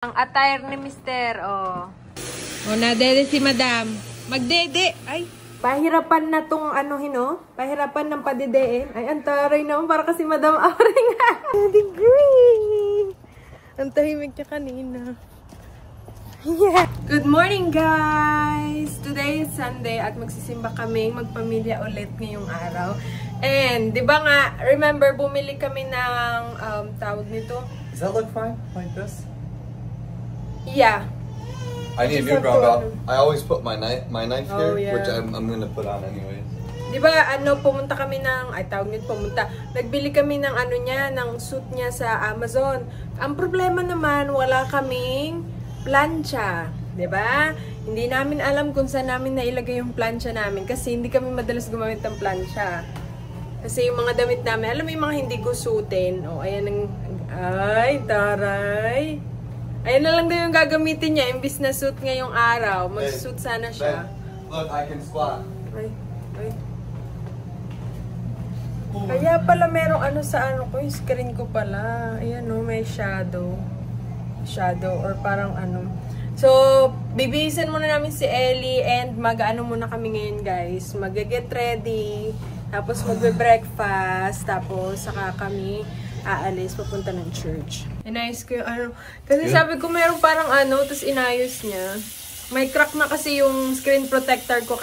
Ang attire ni Mister, oh. O, nadede si Madam. Magdede. Ay. Pahirapan na tong oh. Pahirapan ng padidein. Ay, ang taray naman. Para kasi Madam Auring. Degree. Ang tahimik niya kanina. Yeah. Good morning, guys! Today is Sunday at magsisimba kami magpamilya ulit ngayong araw. And, di ba nga, remember, bumili kami ng tawag nito? Does that look fine? Like this? Yeah. I need a new brown belt. I always put my knife here, yeah. which I'm gonna put on anyways. Di ba, pumunta kami ng, tawag nito, nagbili kami ng ng suit niya sa Amazon. Ang problema naman, wala kaming plancha. Di ba? Hindi namin alam kung saan namin nailagay yung plancha namin kasi hindi kami madalas gumamit ng plancha. Kasi yung mga damit namin, alam mo yung mga hindi gusutin. O, ayan ang, ay, taray. Ayan na lang daw yung gagamitin niya, imbis na suit ngayong araw. Mag-suit sana siya. Look, I can squat. Ay. Kaya pala merong sa ko, yung screen ko pala. Ayan may shadow. Shadow or parang So, bibihisan muna namin si Ellie and mag-ano muna kami ngayon, guys. Mag-get ready, tapos magbe-breakfast, tapos saka kami aalis, papunta ng church. Inayos ko yung kasi sabi ko meron parang tapos inayos niya. May crack na kasi yung screen protector ko,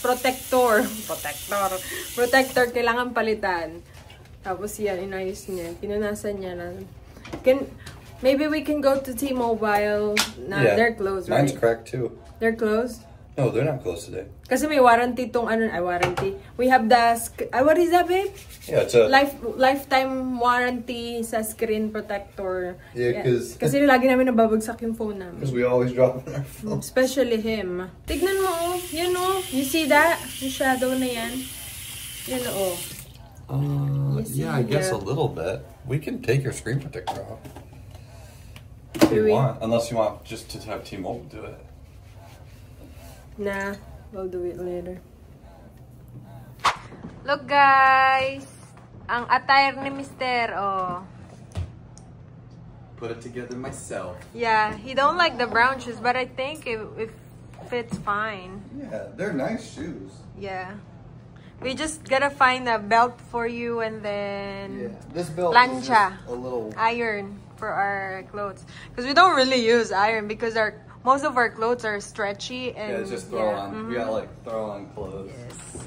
protector, kailangan palitan. Tapos yan, inayos niya. Pinanasan niya na. Maybe we can go to T-Mobile. Yeah. They're closed, right? Mine's cracked too. They're closed? No, they're not closed today. Kasi may warranty tong warranty. We have the what is that, babe? Yeah, it's a lifetime warranty sa screen protector. Yeah, because kasi lagi namin nababagsak yung phone namin. Because we always drop on our phone. Especially him. Tignan mo, yan you see that? Yung shadow na yan. Yan Yeah, I guess a little bit. We can take your screen protector off. If you want, unless you want just to have T-Mobile do it. Nah, we'll do it later. Look, guys! Ang attire ni Mister, oh. Put it together myself. Yeah, he don't like the brown shoes, but I think it fits fine. Yeah, they're nice shoes. Yeah. We just gotta find a belt for you and then this belt plancha, is a little iron for our clothes. Because we don't really use iron because most of our clothes are stretchy and it's just throw on. We gotta throw on clothes. Yes.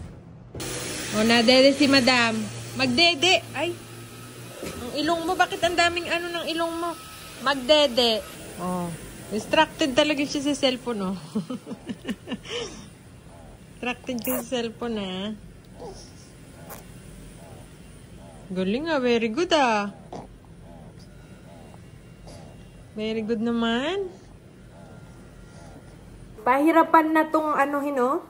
O, nadede si Madam. Magdede. Ay. Ang ilong mo, bakit ang daming ng ilong mo? Magdede. Oh. Distracted talaga siya sa cellphone, oh. Distracted siya sa cellphone, ah. Galing, ah. Very good, ah. Very good naman. Pahirapan na tong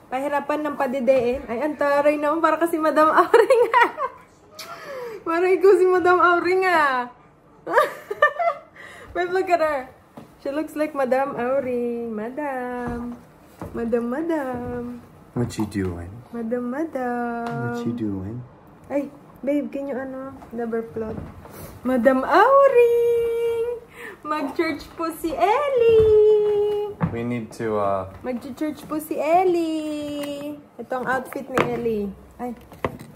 pahirapan ng padidein. Ay, ang taray naman. Para kasi Madam Auring. Maray ko si Madam Auring, Wait, look at her. She looks like Madam Auring. Madam. What you doing? Madam. What you doing? Ay, babe, can you number plot? Madam Auring! Mag-church po si Ellie! We need to, Mag-church po si Ellie! Ito ang outfit ni Ellie. Ay,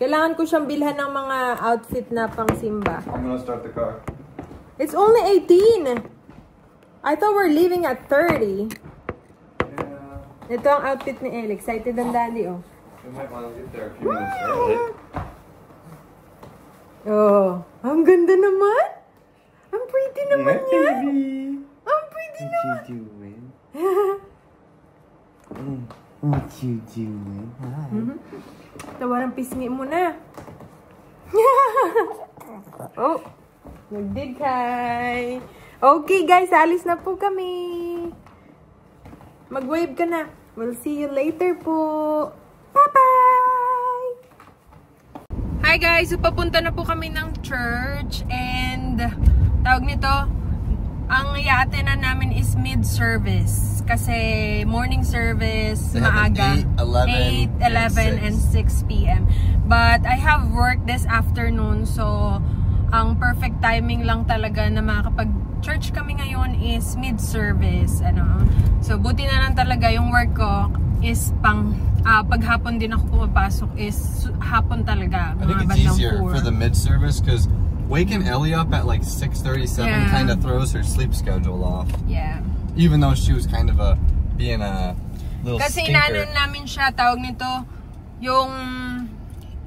kailangan ko siyang bilhan ng mga outfit na pang simba. I'm gonna start the car. It's only 18! I thought we're leaving at 30. Yeah. Ito ang outfit ni Ellie. Excited ang daddy, oh. We might want to get there a few minutes early. Oh, ang ganda naman! Ang pretty naman yan! Ang pretty naman! What you doing? What you doing? Hi. Tawarang pisngi mo na. Oh, nagdighay. Okay guys, alis na po kami. Mag-wave ka na. We'll see you later po. Bye-bye! Hi guys, so papunta na po kami ng church and tawag nito, ang i-attenan namin is mid-service. Kasi morning service, maaga. 8, 11, and 6 p.m. But I have work this afternoon. So, ang perfect timing lang talaga na makakapag church kami ngayon is mid-service. Ano. So, buti na lang talaga yung work ko is pang paghapon din ako pumapasok is hapon talaga. I think it's easier for the mid-service because waking Ellie up at like 6:37 kind of throws her sleep schedule off. Yeah. Even though she was kind of being a little kasi stinker. inaano namin siya, tawag nito, yung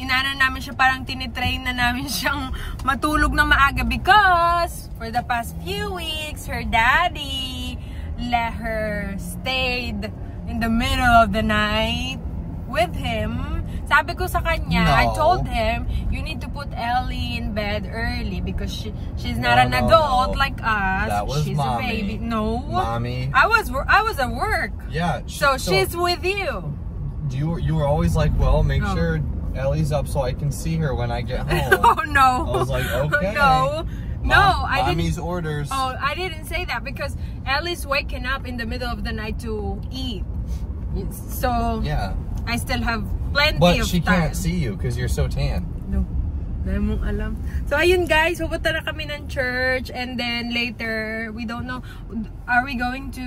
inaano namin siya, parang tinitrain na namin siyang matulog na maaga because for the past few weeks, her daddy let her stayed in the middle of the night with him. Sabi ko sa kanya, I told him, you need to put Ellie in bed early because she's not an adult like us. That was she's mommy. a baby. No. Mommy. I was at work. Yeah. So she's with you. You were always like, well, make sure Ellie's up so I can see her when I get home. Oh no. I was like, okay. No, I didn't. Mommy's orders. Oh, I didn't say that because Ellie's waking up in the middle of the night to eat. So yeah. I still have plenty but of she time. can't see you because you're so tan. No. Dahil mong alam. So, ayun guys. Pupunta na kami ng church. And then later, we don't know. Are we going to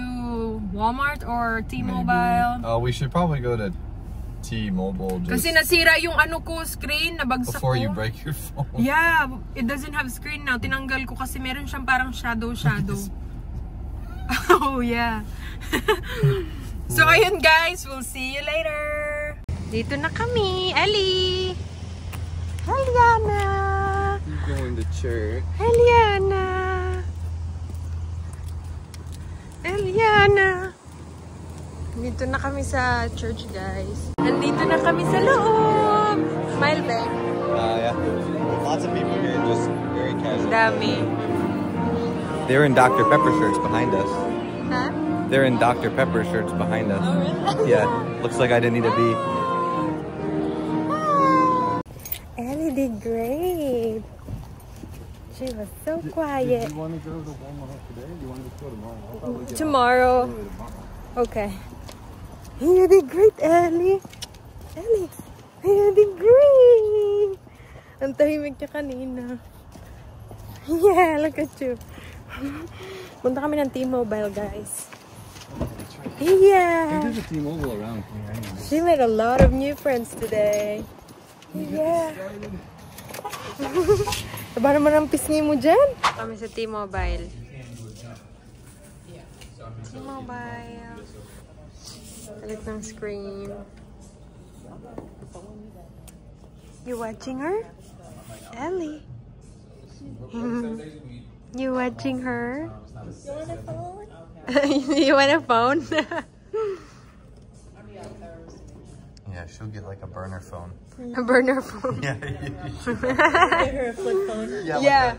Walmart or T-Mobile? We should probably go to T-Mobile. Kasi nasira yung ano ko, screen. Nabagsak before ko. you break your phone. Yeah. It doesn't have screen now. Tinanggal ko kasi meron siyang parang shadow. Oh, yeah. So, ayun guys. We'll see you later. Dito na kami. Ellie! Eliana! You're going to church. Eliana! Eliana! Dito na kami sa church, guys. Nandito na kami sa loob! Smile, babe. Yeah. Lots of people here, just very casual. Dami. They're in Dr. Pepper shirts behind us. Huh? They're in Dr. Pepper shirts behind us. Oh, really? Yeah. Looks like I didn't need a bee. Ellie did great. She was so quiet. Did you want to go to Walmart today? Do you want to go tomorrow? Tomorrow. Okay. You did great, Ellie. Ellie, you did great. Ang tahimik niya kanina. Yeah, look at you. Punta kami ng T-Mobile, guys. Yeah. There's a T-Mobile around here anyway. She made a lot of new friends today. Yeah. Aba naman ang pisngi mo dyan? Kami sa T-Mobile. T-Mobile. Talit ng screen. You watching her? Ellie? You watching her? You want a phone? You want a phone? Yeah, she'll get like a burner phone. A burner phone. Yeah. Get her a flip phone. Yeah.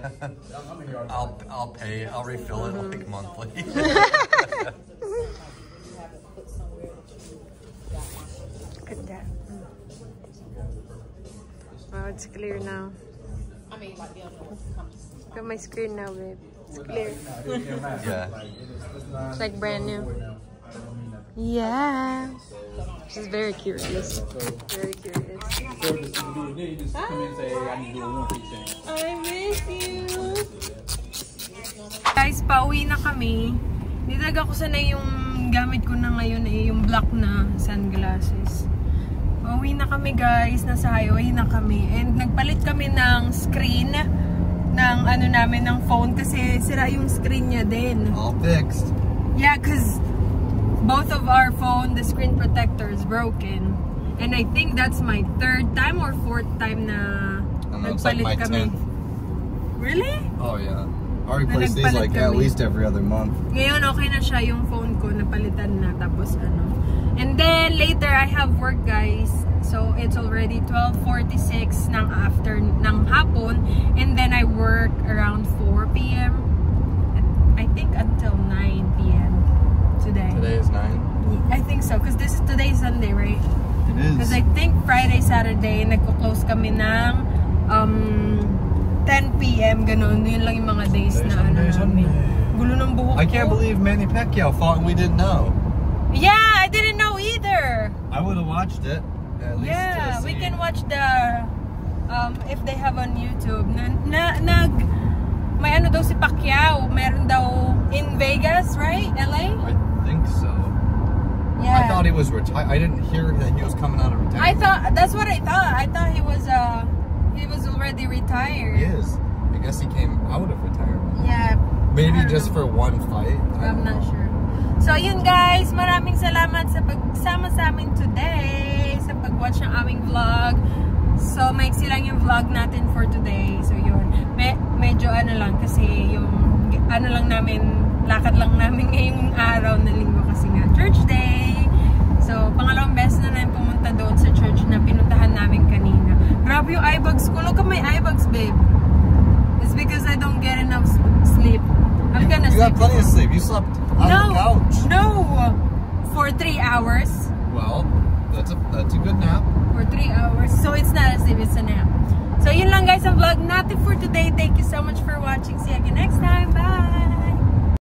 I'll pay. I'll refill it like monthly. Look at that. Wow, it's clear now. Look at my screen now, babe. It's clear. Yeah. It's like brand new. Yeah. She's very curious. Very curious. I miss you. Guys, pauwi na kami. Nilaga ko sana yung gamit ko na ngayon yung black na sunglasses. Pauwi na kami, guys. Nasa highway na kami. And nagpalit kami ng screen ng ano namin, ng phone kasi sira yung screen niya din. All fixed. Yeah, because both of our phone, the screen protector is broken. And I think that's my third time or fourth time na It's like my kami. 10th. Really? Oh yeah. I replace these nagpalit like at kami. least every other month. Ngayon okay na siya yung phone ko, napalitan na tapos ano. And then later I have work, guys. So it's already 12:46 ng hapon, and then I work around 4 p.m. I think until 9 p.m. today. Today is 9. I think so, because today is Sunday, right? It is. Because I think Friday, Saturday, nagko-close kami ng 10 p.m. ganun. Yun lang yung mga days na ano namin. Gulo ng buhok I can't ko. believe Manny Pacquiao fought and we didn't know. Yeah, I didn't know either. I would have watched it. At least Yeah, to we see. can watch the if they have on YouTube. may ano daw si Pacquiao. Meron daw in Vegas, right? LA? I think so. Yeah. I thought he was retired. I didn't hear that he was coming out of retirement. That's what I thought. I thought he was already retired. He is. I guess he came out of retirement. Yeah. Maybe just for one fight. I'm not sure. So, yun guys. Maraming salamat sa pagsama sa amin today. Sa pag-watch ng aming vlog. So, maiksi lang yung vlog natin for today. So, yun. Medyo ano lang kasi yung ano lang namin, lakad lang namin ngayong araw na linggo kasi nga church day. So, pangalawang beses na namin pumunta doon sa church na pinuntahan namin kanina. Grabe yung eye bags ko. Look at my eye bags, babe. It's because I don't get enough sleep. I'm gonna You sleep. got plenty of sleep. You slept on the couch. No! For 3 hours. Well, that's a good nap. For 3 hours. So it's not a sleep, it's a nap. So yun lang guys ang vlog natin for today. Thank you so much for watching. See you again next time. Bye!